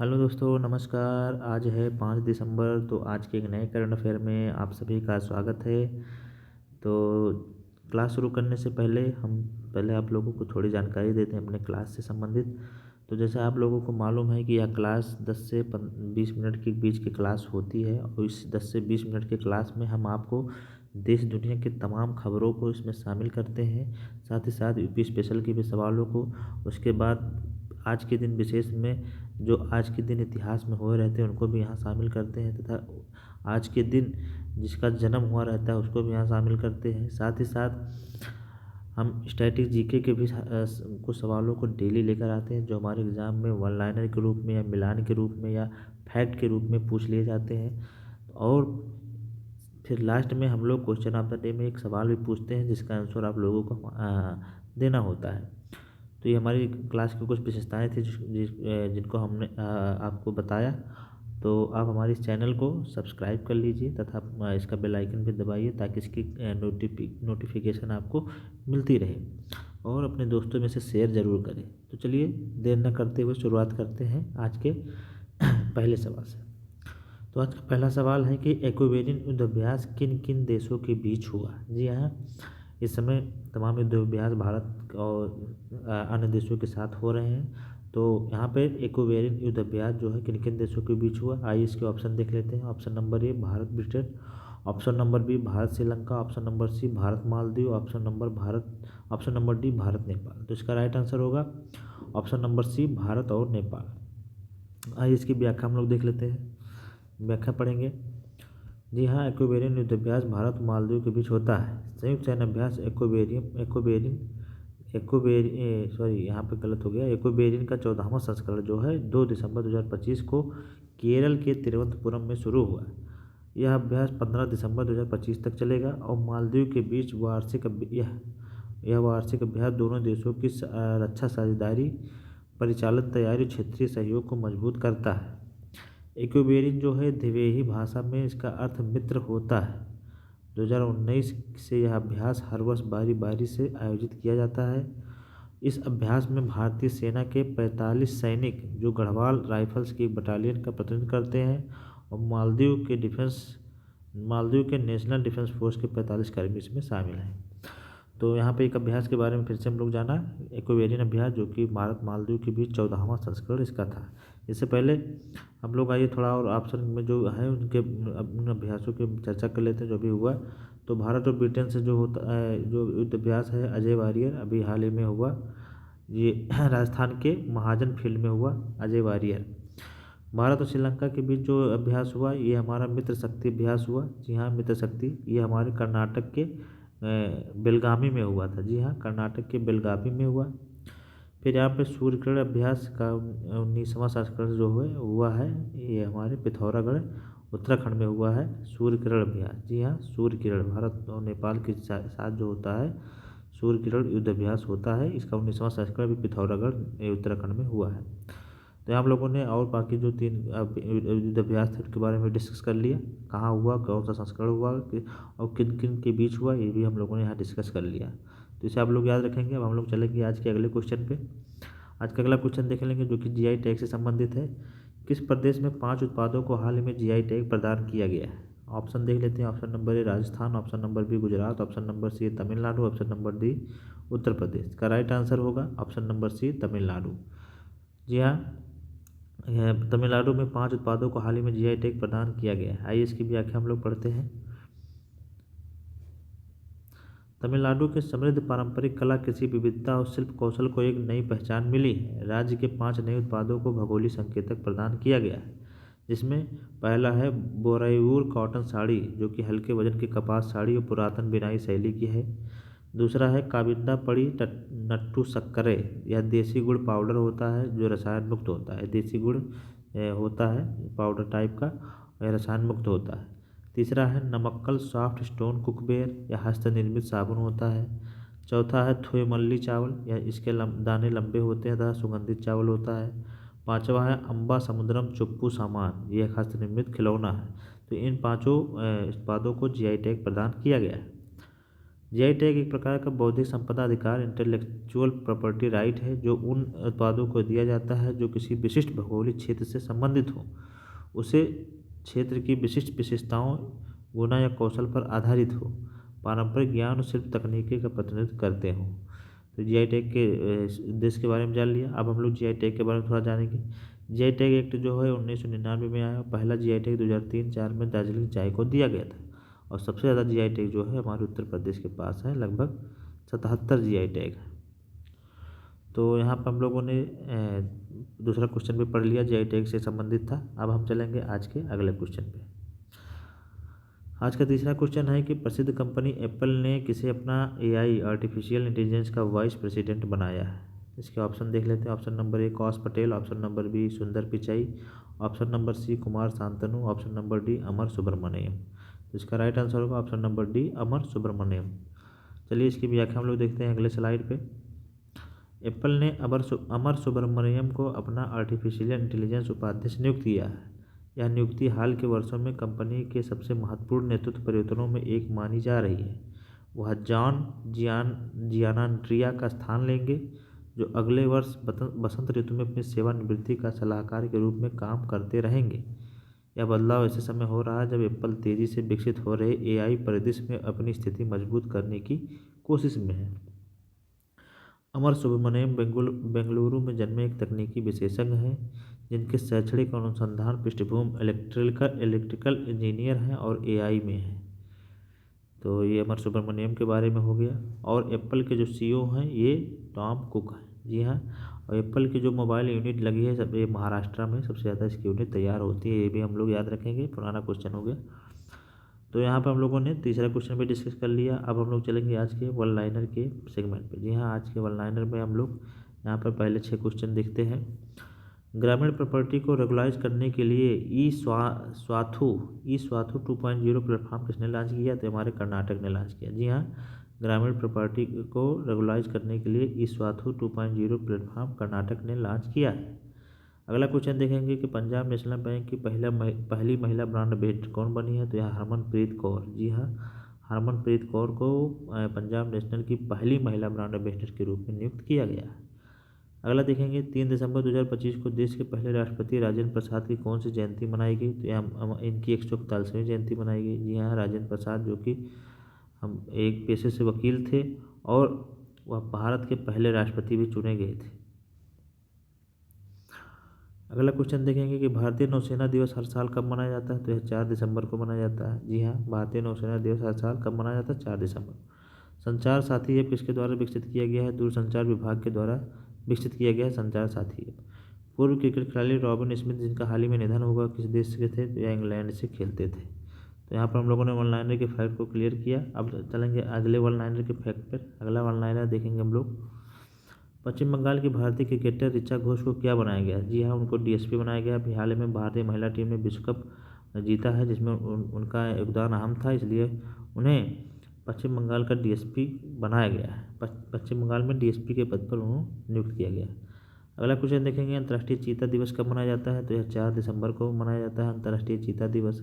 Hello दोस्तों, नमस्कार। आज है 5 दिसंबर। तो आज के एक नए करंट अफेयर में आप सभी का स्वागत है। तो क्लास शुरू करने से पहले हम पहले आप लोगों को थोड़ी जानकारी देते हैं अपने क्लास से संबंधित। तो जैसे आप लोगों को मालूम है कि यह क्लास 10 से 20 मिनट के बीच की क्लास होती है और इस 10 से 20 मिनट के क्लास में हम आपको देश दुनिया के तमाम खबरों को इसमें शामिल करते हैं, साथ ही साथ यूपी स्पेशल के भी सवालों को। उसके बाद आज के दिन विशेष में जो आज के दिन इतिहास में हुए रहते हैं उनको भी यहाँ शामिल करते हैं, तथा आज के दिन जिसका जन्म हुआ रहता है उसको भी यहाँ शामिल करते हैं। साथ ही साथ हम स्टैटिक जीके के भी कुछ सवालों को डेली लेकर आते हैं, जो हमारे एग्ज़ाम में वन लाइनर के रूप में या मिलान के रूप में या फैक्ट के रूप में पूछ लिए जाते हैं। और फिर लास्ट में हम लोग क्वेश्चन ऑफ द डे में एक सवाल भी पूछते हैं जिसका आंसर आप लोगों को देना होता है। तो ये हमारी क्लास की कुछ विशेषताएं थी जिनको हमने आपको बताया। तो आप हमारे इस चैनल को सब्सक्राइब कर लीजिए तथा इसका बेल आइकन भी दबाइए ताकि इसकी नोटिफिकेशन आपको मिलती रहे, और अपने दोस्तों में से शेयर ज़रूर करें। तो चलिए देर न करते हुए शुरुआत करते हैं आज के पहले सवाल से। तो आज का पहला सवाल है कि एक्वेरियन युद्धाभ्यास किन किन देशों के बीच हुआ। जी हाँ, इस समय तमाम युद्धाभ्यास भारत और अन्य देशों के साथ हो रहे हैं। तो यहाँ पे एक्वेरियन युद्धाभ्यास जो है किन किन देशों के बीच हुआ, आइए इसके ऑप्शन देख लेते हैं। Option number A Bharat Britain, option number B Bharat Sri Lanka, option number C Bharat Maldives, option number D Bharat Nepal. तो इसका राइट आंसर होगा ऑप्शन नंबर सी भारत और नेपाल। आइए इसकी व्याख्या हम लोग देख लेते हैं, व्याख्या पढ़ेंगे। जी हाँ, एक्वेरियन युद्धाभ्यास भारत और मालदीव के बीच होता है। संयुक्त सैन्य अभ्यास यहाँ पे गलत हो गया। एक्वेरियन का 14वां संस्करण जो है 2 दिसंबर 2025 को केरल के तिरुवनंतपुरम में शुरू हुआ। यह अभ्यास 15 दिसंबर 2025 तक चलेगा और मालदीव के बीच यह वार्षिक अभ्यास दोनों देशों की रक्षा साझेदारी, परिचालन तैयारी, क्षेत्रीय सहयोग को मजबूत करता है। एक्वेरियन जो है द्विवेही भाषा में इसका अर्थ मित्र होता है। 2019 से यह अभ्यास हर वर्ष बारी बारी से आयोजित किया जाता है। इस अभ्यास में भारतीय सेना के 45 सैनिक जो गढ़वाल राइफल्स की एक बटालियन का प्रतिनिधित्व करते हैं, और मालदीव के नेशनल डिफेंस फोर्स के 45 कर्मी इसमें शामिल हैं। तो यहाँ पे एक अभ्यास के बारे में फिर से हम लोग जाना, एक्वेरियन अभ्यास जो कि भारत मालदीव के बीच 14वां संस्करण इसका था। इससे पहले हम लोग आइए थोड़ा और ऑप्शन में जो है उनके उन अभ्यासों की चर्चा कर लेते हैं जो भी हुआ। तो भारत और ब्रिटेन से जो होता है जो युद्ध अभ्यास है अजय वारियर अभी हाल ही में हुआ। ये राजस्थान के महाजन फील्ड में हुआ अजय वारियर। भारत और श्रीलंका के बीच जो अभ्यास हुआ ये हमारा मित्र शक्ति अभ्यास हुआ। जी हाँ, मित्र शक्ति ये हमारे कर्नाटक के बेलगामी में हुआ था। जी हाँ, कर्नाटक के बेलगावी में हुआ। फिर यहाँ पे सूर्यकिरण अभ्यास का 19वां संस्करण जो हुआ है ये हमारे पिथौरागढ़ उत्तराखंड में हुआ है। सूर्यकिरण अभ्यास, जी हाँ, सूर्यकिरण भारत और नेपाल के साथ जो होता है सूर्यकिरण युद्ध अभ्यास होता है, इसका 19वां संस्करण भी पिथौरागढ़ उत्तराखंड में हुआ है। तो आप लोगों ने और बाकी जो 3 युद्ध अभ्यास थे उनके बारे में डिस्कस कर लिया, कहाँ हुआ, कौन सा संस्करण हुआ और किन किन के बीच हुआ, ये भी हम लोगों ने यहाँ डिस्कस कर लिया। तो इसे आप लोग याद रखेंगे। अब हम लोग चलेंगे आज के अगले क्वेश्चन पे। आज का अगला क्वेश्चन देख लेंगे जो कि जीआई टैग से संबंधित है। किस प्रदेश में 5 उत्पादों को हाल ही में जीआई टैग प्रदान किया गया है। ऑप्शन देख लेते हैं। Option number A Rajasthan, option number B Gujarat, option number C Tamil Nadu, option number D Uttar Pradesh. का राइट आंसर होगा ऑप्शन नंबर सी तमिलनाडु। जी हाँ, तमिलनाडु में 5 उत्पादों को हाल ही में जीआई टैग प्रदान किया गया है। आइए इसकी व्याख्या हम लोग पढ़ते हैं। तमिलनाडु के समृद्ध पारंपरिक कला, कृषि विविधता और शिल्प कौशल को एक नई पहचान मिली है। राज्य के 5 नए उत्पादों को भौगोलिक संकेतक प्रदान किया गया है, जिसमें पहला है बोरायूर कॉटन साड़ी जो कि हल्के वजन की कपास साड़ी और पुरातन बिनाई शैली की है। दूसरा है काबिंदा पड़ी नट्टू सक्करे, यह देसी गुड़ पाउडर होता है जो रसायन मुक्त होता है। देसी गुड़ होता है पाउडर टाइप का, यह रसायन मुक्त होता है। तीसरा है नमक्कल सॉफ्ट स्टोन कुकवेयर, यह हस्त निर्मित साबुन होता है। चौथा है थुयमल्ली चावल, यह इसके दाने लंबे होते हैं तथा सुगंधित चावल होता है। पांचवा है अम्बा समुद्रम चुप्पू सामान, यह हस्त निर्मित खिलौना है। तो इन 5 उत्पादों को जीआई टैग प्रदान किया गया है। जीआई टैग एक प्रकार का बौद्धिक संपदा अधिकार, इंटेलेक्चुअल प्रॉपर्टी राइट है, जो उन उत्पादों को दिया जाता है जो किसी विशिष्ट भौगोलिक क्षेत्र से संबंधित हो, उसे क्षेत्र की विशिष्ट विशेषताओं, गुण या कौशल पर आधारित हो, पारंपरिक ज्ञान और शिल्प तकनीकी का प्रतिनिधित्व करते हों। तो जीआई टैग के उद्देश्य के बारे में जान लिया। अब हम लोग जीआई टैग के बारे में थोड़ा जानेंगे। जीआई टैग एक्ट जो है 1999 में आया। पहला जीआई टैग 2003-04 में दार्जिलिंग चाय को दिया गया था, और सबसे ज़्यादा जीआई टैग जो है हमारे उत्तर प्रदेश के पास है, लगभग 77 जीआई टैग है। तो यहाँ पर हम लोगों ने दूसरा क्वेश्चन भी पढ़ लिया, जीआई टैग से संबंधित था। अब हम चलेंगे आज के अगले क्वेश्चन पे। आज का तीसरा क्वेश्चन है कि प्रसिद्ध कंपनी एप्पल ने किसे अपना एआई आर्टिफिशियल इंटेलिजेंस का वाइस प्रेसिडेंट बनाया है। इसके ऑप्शन देख लेते हैं। Option number A Kaush Patel, option number B Sundar Pichai, option number C Kumar Shantanu, option number D Amar Subramanyam. तो इसका राइट आंसर होगा option number D Amar Subramanyam. चलिए इसकी व्याख्या हम लोग देखते हैं अगले स्लाइड पे। एप्पल ने अमर सुब्रमण्यम को अपना आर्टिफिशियल इंटेलिजेंस उपाध्यक्ष नियुक्त किया है। यह नियुक्ति हाल के वर्षों में कंपनी के सबसे महत्वपूर्ण नेतृत्व परिवर्तनों में एक मानी जा रही है। वह जॉन जियानांड्रिया का स्थान लेंगे, जो अगले वर्ष बसंत ऋतु में अपनी सेवानिवृत्ति का सलाहकार के रूप में काम करते रहेंगे। यह बदलाव ऐसे समय हो रहा है जब एप्पल तेजी से विकसित हो रहे एआई परिदृश्य में अपनी स्थिति मजबूत करने की कोशिश में है। अमर सुब्रमण्यम बेंगलुरु में जन्मे एक तकनीकी विशेषज्ञ हैं, जिनके शैक्षणिक और अनुसंधान पृष्ठभूमि इलेक्ट्रिकल इंजीनियर हैं और एआई में हैं। तो ये अमर सुब्रमण्यम के बारे में हो गया। और एप्पल के जो सीईओ हैं ये टॉम कुक हैं। जी हाँ, और एप्पल की जो मोबाइल यूनिट लगी है सब ये महाराष्ट्र में सबसे ज़्यादा इसकी यूनिट तैयार होती है, ये भी हम लोग याद रखेंगे, पुराना क्वेश्चन हो गया। तो यहाँ पर हम लोगों ने तीसरा क्वेश्चन भी डिस्कस कर लिया। अब हम लोग चलेंगे आज के वन लाइनर के सेगमेंट पे। जी हाँ, आज के वन लाइनर में हम लोग यहाँ पर पहले 6 क्वेश्चन देखते हैं। ग्रामीण प्रॉपर्टी को रेगुलाइज करने के लिए ई स्वाथू 2.0 प्लेटफॉर्म किसने लॉन्च किया? तो हमारे कर्नाटक ने लॉन्च किया। जी हाँ, ग्रामीण प्रॉपर्टी को रेगुलाइज करने के लिए ई स्वाथू 2.0 प्लेटफॉर्म कर्नाटक ने लॉन्च किया है। अगला क्वेश्चन देखेंगे कि पंजाब नेशनल बैंक की पहली महिला ब्रांड एम्बेसडर कौन बनी है? तो यह हरमनप्रीत कौर। जी हाँ, हरमनप्रीत कौर को पंजाब नेशनल की पहली महिला ब्रांड एम्बेसडर के रूप में नियुक्त किया गया है। अगला देखेंगे 3 दिसंबर 2025 को देश के पहले राष्ट्रपति राजेंद्र प्रसाद की कौन सी जयंती मनाई गई? तो यह इनकी 141वीं जयंती मनाई गई। जी हाँ, राजेंद्र प्रसाद जो कि हम एक पेशे से वकील थे और वह भारत के पहले राष्ट्रपति भी चुने गए थे। अगला क्वेश्चन देखेंगे कि भारतीय नौसेना दिवस हर साल कब मनाया जाता है? तो यह 4 दिसंबर को मनाया जाता है। जी हाँ, भारतीय नौसेना दिवस हर साल कब मनाया जाता है? 4 दिसंबर। संचार साथी ऐप किसके द्वारा विकसित किया गया है? दूरसंचार विभाग के द्वारा विकसित किया गया है संचार साथी ऐप। पूर्व क्रिकेट खिलाड़ी रॉबिन स्मिथ, जिनका हाल ही में निधन हुआ, किस देश के थे? तो यह इंग्लैंड से खेलते थे। तो यहाँ पर हम लोगों ने वन लाइनर के फैक्ट को क्लियर किया। अब चलेंगे अगले वन लाइनर के फैक्ट पर। अगला वन लाइनर देखेंगे हम लोग। पश्चिम बंगाल की भारतीय क्रिकेटर ऋचा घोष को क्या बनाया गया? जी हाँ, उनको डीएसपी बनाया गया। अभी हाल ही में भारतीय महिला टीम ने विश्व कप जीता है, जिसमें उनका योगदान अहम था, इसलिए उन्हें पश्चिम बंगाल का डीएसपी बनाया गया है। पश्चिम बंगाल में डीएसपी के पद पर उन्हें नियुक्त किया गया है। अगला क्वेश्चन देखेंगे, अंतर्राष्ट्रीय चीता दिवस कब मनाया जाता है? तो यह 4 दिसंबर को मनाया जाता है, अंतर्राष्ट्रीय चीता दिवस।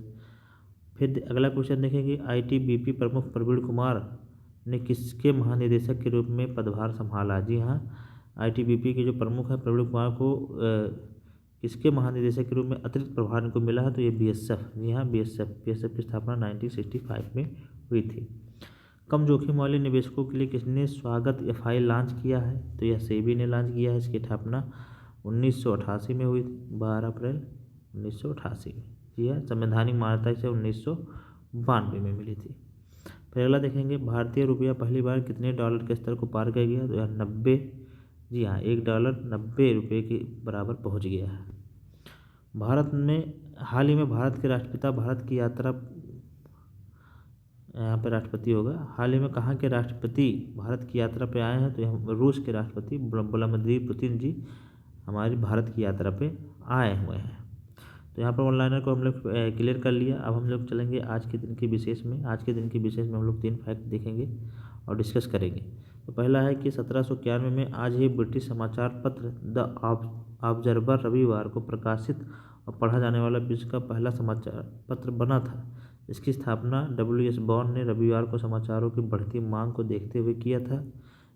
फिर अगला क्वेश्चन देखेंगे, आईटीबीपी प्रमुख प्रवीण कुमार ने किसके महानिदेशक के रूप में पदभार संभाला? जी हाँ, आईटीबीपी के जो प्रमुख हैं प्रवीण कुमार को किसके महानिदेशक के रूप में अतिरिक्त प्रभार इनको मिला है? तो ये बीएसएफ। जी हाँ, बीएसएफ की स्थापना 1965 में हुई थी। कम जोखिम वाले निवेशकों के लिए किसने स्वागत एफआई लॉन्च किया है? तो यह सेबी ने लॉन्च किया है। इसकी स्थापना 1988 में हुई थी, 12 अप्रैल 1988 में। जी हाँ, संवैधानिक मान्यता इसे 1992 में मिली थी। फिर अगला देखेंगे, भारतीय रुपया पहली बार कितने डॉलर के स्तर को पार कर गया? तो यह 90। जी हाँ, $1 90 रुपये के बराबर पहुंच गया है। भारत में हाल ही में भारत के राष्ट्रपिता भारत की यात्रा, यहाँ पर राष्ट्रपति होगा, हाल ही में कहाँ के राष्ट्रपति भारत की यात्रा पे आए हैं? तो यह रूस के राष्ट्रपति व्लादिमीर पुतिन जी हमारी भारत की यात्रा पे आए हुए हैं। तो यहाँ पर वन लाइनर को हम लोग क्लियर कर लिया। अब हम लोग चलेंगे आज के दिन के विशेष में। आज के दिन के विशेष में हम लोग 3 फैक्ट देखेंगे और डिस्कस करेंगे। तो पहला है कि 1791 में आज ही ब्रिटिश समाचार पत्र द ऑब्जर्वर रविवार को प्रकाशित और पढ़ा जाने वाला विश्व का पहला समाचार पत्र बना था, इसकी स्थापना W.S. बॉर्न ने रविवार को समाचारों की बढ़ती मांग को देखते हुए किया था।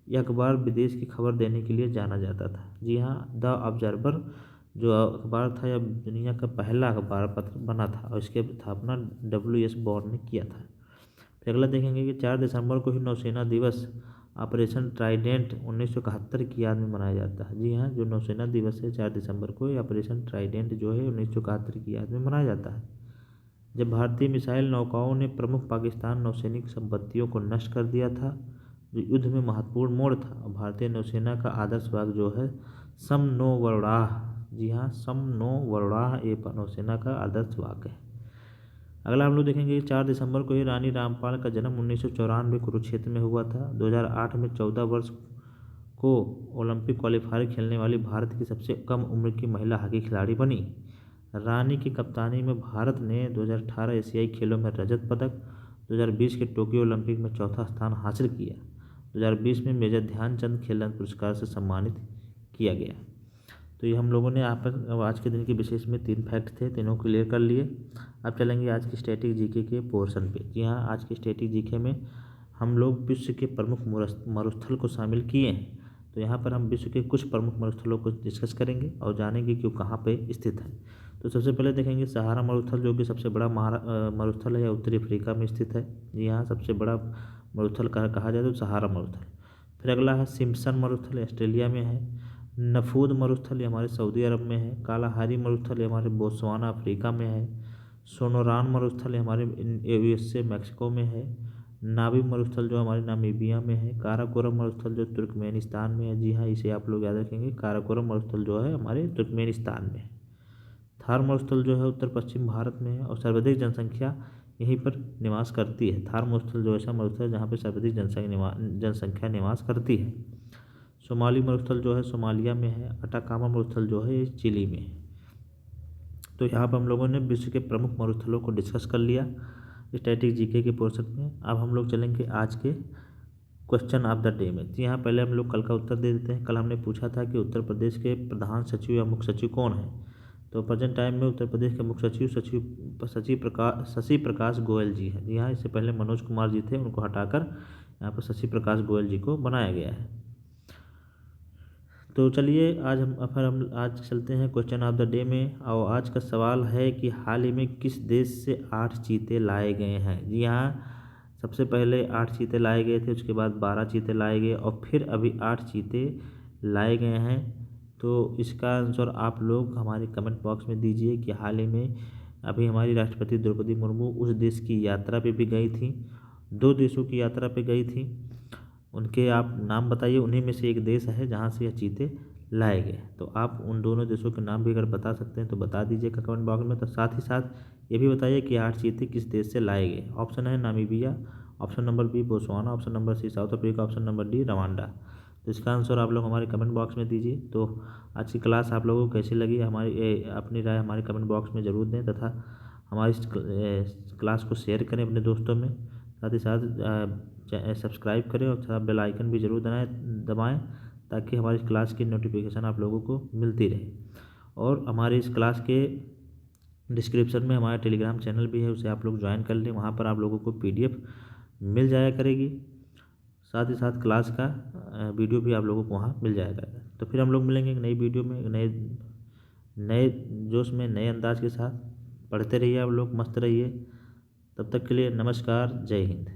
यह अखबार विदेश की खबर देने के लिए जाना जाता था। जी हाँ, द ऑब्जर्वर जो अखबार था यह दुनिया का पहला अखबार पत्र बना था और इसकी स्थापना W.S. बॉर्न ने किया था। फिर अगला देखेंगे कि 4 दिसंबर को ही नौसेना दिवस ऑपरेशन ट्राइडेंट 1971 की याद में मनाया जाता है। जी हाँ, जो नौसेना दिवस है 4 दिसंबर को ये ऑपरेशन ट्राइडेंट जो है 1971 की याद में मनाया जाता है। जब भारतीय मिसाइल नौकाओं ने प्रमुख पाकिस्तान नौसैनिक संपत्तियों को नष्ट कर दिया था, जो युद्ध में महत्वपूर्ण मोड़ था। और भारतीय नौसेना का आदर्श वाक्य जो है सम नो वरुणाह। जी हाँ, सम नो वरुणाह ये नौसेना का आदर्श वाक्य है। अगला हम लोग देखेंगे 4 दिसंबर को ही रानी रामपाल का जन्म 1994 कुरुक्षेत्र में हुआ था। 2008 में 14 वर्ष को ओलंपिक क्वालिफायर खेलने वाली भारत की सबसे कम उम्र की महिला हॉकी खिलाड़ी बनी। रानी की कप्तानी में भारत ने 2018 एशियाई खेलों में रजत पदक, 2020 के टोक्यो ओलंपिक में चौथा स्थान हासिल किया। 2020 में मेजर ध्यानचंद खेल रत्न पुरस्कार से सम्मानित किया गया। तो ये हम लोगों ने यहाँ पर आज के दिन के विशेष में 3 फैक्ट थे, तीनों क्लियर कर लिए। अब चलेंगे आज की स्टैटिक जीके के पोर्शन पे। जी हाँ, आज की स्टैटिक जीके में हम लोग विश्व के प्रमुख मरुस्थल को शामिल किए हैं। तो यहाँ पर हम विश्व के कुछ प्रमुख मरुस्थलों को डिस्कस करेंगे और जानेंगे कि वो कहाँ पे स्थित है। तो सबसे पहले देखेंगे सहारा मरुस्थल, जो कि सबसे बड़ा मरुस्थल है, उत्तरी अफ्रीका में स्थित है। जी हाँ, सबसे बड़ा मरुस्थल कहा जाए तो सहारा मरुस्थल। फिर अगला है सिम्पसन मरुस्थल, ऑस्ट्रेलिया में है। नफूद मरुस्थल ये हमारे सऊदी अरब में है। कालाहारी मरुस्थल ये हमारे बोत्सवाना अफ्रीका में है। सोनोरान मरुस्थल ये हमारे USA मैक्सिको में है। नाबी मरुस्थल जो हमारे नामीबिया में है। काराकोरम मरुस्थल जो तुर्कमेनिस्तान में है। जी हाँ, इसे आप लोग याद रखेंगे, काराकोरम मरुस्थल जो है हमारे तुर्कमेनिस्तान में है। थार मरुस्थल जो है उत्तर पश्चिम भारत में है और सर्वाधिक जनसंख्या यहीं पर निवास करती है। थार मरुस्थल जो ऐसा मरुस्थल है जहाँ पर सर्वाधिक जनसंख्या निवास करती है। सोमाली मरुस्थल जो है सोमालिया में है। अटाकामा मरुस्थल जो है ये चिली में है। तो यहाँ पर हम लोगों ने विश्व के प्रमुख मरुस्थलों को डिस्कस कर लिया स्टैटिक जीके के पोर्शन में। अब हम लोग चलेंगे आज के क्वेश्चन ऑफ द डे में। जी हाँ, पहले हम लोग कल का उत्तर दे देते हैं। कल हमने पूछा था कि उत्तर प्रदेश के प्रधान सचिव या मुख्य सचिव कौन है। तो प्रेजेंट टाइम में उत्तर प्रदेश के मुख्य सचिव शशि प्रकाश गोयल जी हैं। जी हाँ, इससे पहले मनोज कुमार जी थे, उनको हटाकर यहाँ पर शशि प्रकाश गोयल जी को बनाया गया है। तो चलिए हम आज चलते हैं क्वेश्चन ऑफ द डे में। और आज का सवाल है कि हाल ही में किस देश से 8 चीते लाए गए हैं। जी हाँ, सबसे पहले 8 चीते लाए गए थे, उसके बाद 12 चीते लाए गए और फिर अभी 8 चीते लाए गए हैं। तो इसका आंसर आप लोग हमारे कमेंट बॉक्स में दीजिए कि हाल ही में अभी हमारी राष्ट्रपति द्रौपदी मुर्मू उस देश की यात्रा पे भी गई थी, 2 देशों की यात्रा पे गई थी। उनके आप नाम बताइए, उन्हीं में से एक देश है जहाँ से यह चीते लाए गए। तो आप उन दोनों देशों के नाम भी अगर बता सकते हैं तो बता दीजिएगा कमेंट बॉक्स में। तो साथ ही साथ ये भी बताइए कि 8 चीते किस देश से लाए गए। ऑप्शन है Namibia, option number B Botswana, option number C South Africa, option number D Rwanda. तो इसका आंसर आप लोग हमारे कमेंट बॉक्स में दीजिए। तो आज की क्लास आप लोगों को कैसी लगी अपनी राय हमारे कमेंट बॉक्स में ज़रूर दें तथा हमारी इस क्लास को शेयर करें अपने दोस्तों में। साथ ही साथ सब्सक्राइब करें और साथ बेल आइकन भी ज़रूर दबाएं ताकि हमारी इस क्लास की नोटिफिकेशन आप लोगों को मिलती रहे। और हमारी इस क्लास के डिस्क्रिप्शन में हमारा टेलीग्राम चैनल भी है, उसे आप लोग ज्वाइन कर लें। वहाँ पर आप लोगों को PDF मिल जाया करेगी। साथ ही साथ क्लास का वीडियो भी आप लोगों को वहाँ मिल जाएगा। तो फिर हम लोग मिलेंगे एक नई वीडियो में नए जोश में नए अंदाज के साथ। पढ़ते रहिए आप लोग, मस्त रहिए। तब तक के लिए नमस्कार, जय हिंद।